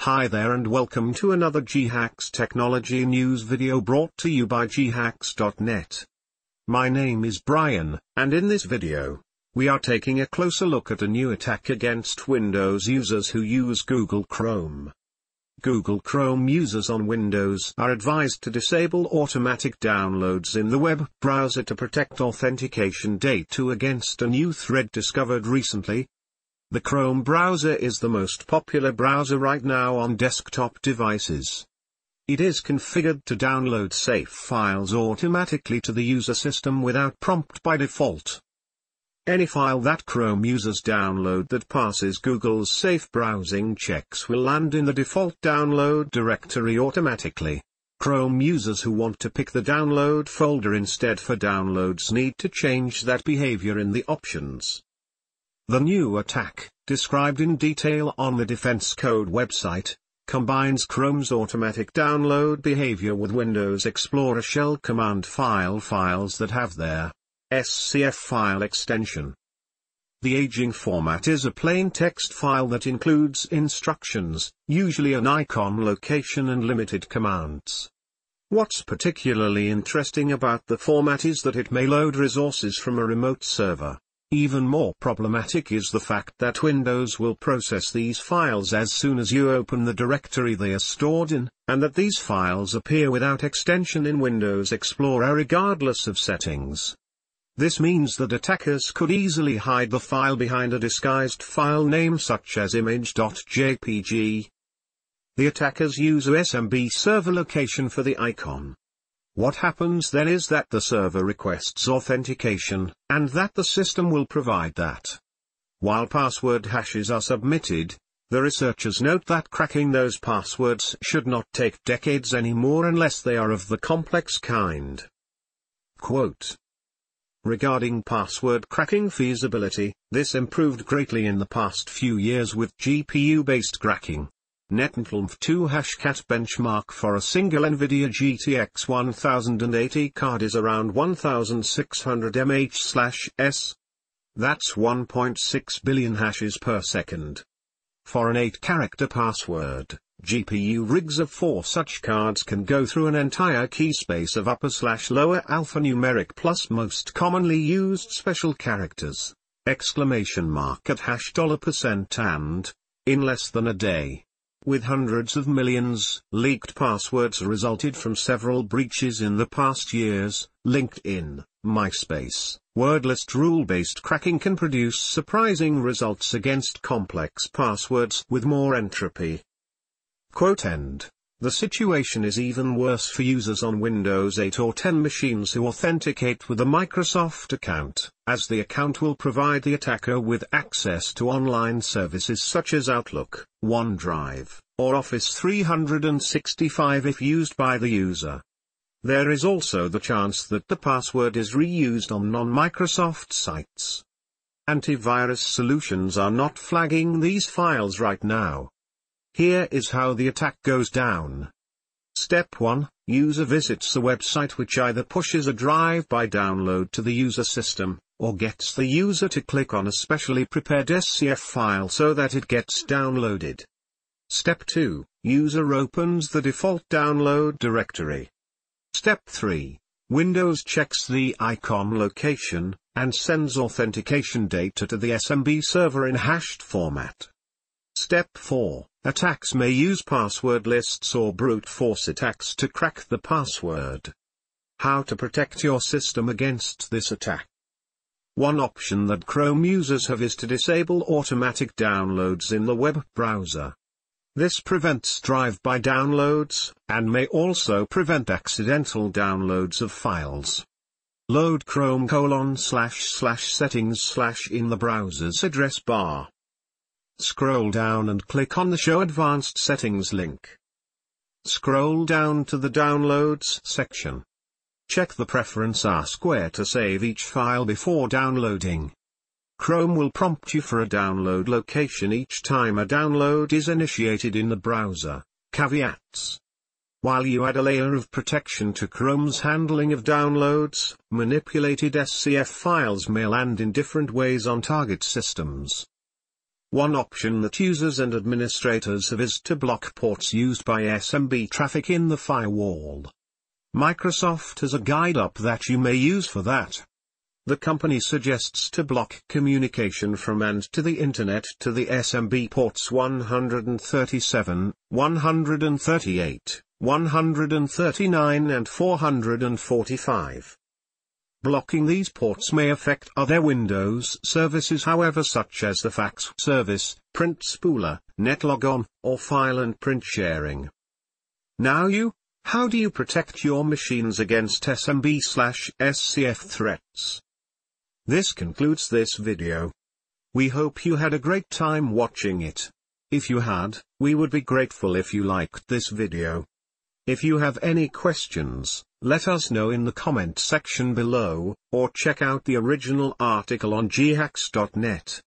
Hi there and welcome to another Ghacks technology news video brought to you by ghacks.net. My name is Brian, and in this video, we are taking a closer look at a new attack against Windows users who use Google Chrome. Google Chrome users on Windows are advised to disable automatic downloads in the web browser to protect authentication data against a new threat discovered recently. The Chrome browser is the most popular browser right now on desktop devices. It is configured to download safe files automatically to the user system without prompt by default. Any file that Chrome users download that passes Google's safe browsing checks will land in the default download directory automatically. Chrome users who want to pick the download folder instead for downloads need to change that behavior in the options. The new attack, described in detail on the Defense Code website, combines Chrome's automatic download behavior with Windows Explorer shell command files that have their SCF file extension. The aging format is a plain text file that includes instructions, usually an icon location and limited commands. What's particularly interesting about the format is that it may load resources from a remote server. Even more problematic is the fact that Windows will process these files as soon as you open the directory they are stored in, and that these files appear without extension in Windows Explorer regardless of settings. This means that attackers could easily hide the file behind a disguised file name such as image.jpg. The attackers use a SMB server location for the icon. What happens then is that the server requests authentication, and that the system will provide that. While password hashes are submitted, the researchers note that cracking those passwords should not take decades anymore unless they are of the complex kind. Quote: regarding password cracking feasibility, this improved greatly in the past few years with GPU-based cracking. NetNTLMF 2 hashcat benchmark for a single NVIDIA GTX 1080 card is around 1600 mH/s. That's 1.6 billion hashes per second. For an 8-character password, GPU rigs of 4 such cards can go through an entire key space of upper/lower alphanumeric plus most commonly used special characters, exclamation mark at hash $% and, in less than a day. With hundreds of millions, leaked passwords resulted from several breaches in the past years. LinkedIn, MySpace, wordlist rule-based cracking can produce surprising results against complex passwords with more entropy. Quote end. The situation is even worse for users on Windows 8 or 10 machines who authenticate with a Microsoft account, as the account will provide the attacker with access to online services such as Outlook, OneDrive, or Office 365 if used by the user. There is also the chance that the password is reused on non-Microsoft sites. Antivirus solutions are not flagging these files right now. Here is how the attack goes down. Step 1, user visits a website which either pushes a drive-by download to the user system, or gets the user to click on a specially prepared SCF file so that it gets downloaded. Step 2, user opens the default download directory. Step 3, Windows checks the icon location, and sends authentication data to the SMB server in hashed format. Step 4, attacks may use password lists or brute force attacks to crack the password. How to protect your system against this attack? One option that Chrome users have is to disable automatic downloads in the web browser. This prevents drive-by downloads, and may also prevent accidental downloads of files. Load Chrome //settings/ in the browser's address bar. Scroll down and click on the Show Advanced Settings link. Scroll down to the Downloads section. Check the preference R² to save each file before downloading. Chrome will prompt you for a download location each time a download is initiated in the browser. Caveats: while you add a layer of protection to Chrome's handling of downloads, manipulated SCF files may land in different ways on target systems. One option that users and administrators have is to block ports used by SMB traffic in the firewall. Microsoft has a guide up that you may use for that. The company suggests to block communication from and to the Internet to the SMB ports 137, 138, 139 and 445. Blocking these ports may affect other Windows services, however, such as the fax service, print spooler, netlogon, or file and print sharing. Now how do you protect your machines against SMB/SCF threats? This concludes this video. We hope you had a great time watching it. If you had, we would be grateful if you liked this video. If you have any questions, let us know in the comment section below, or check out the original article on Ghacks.net.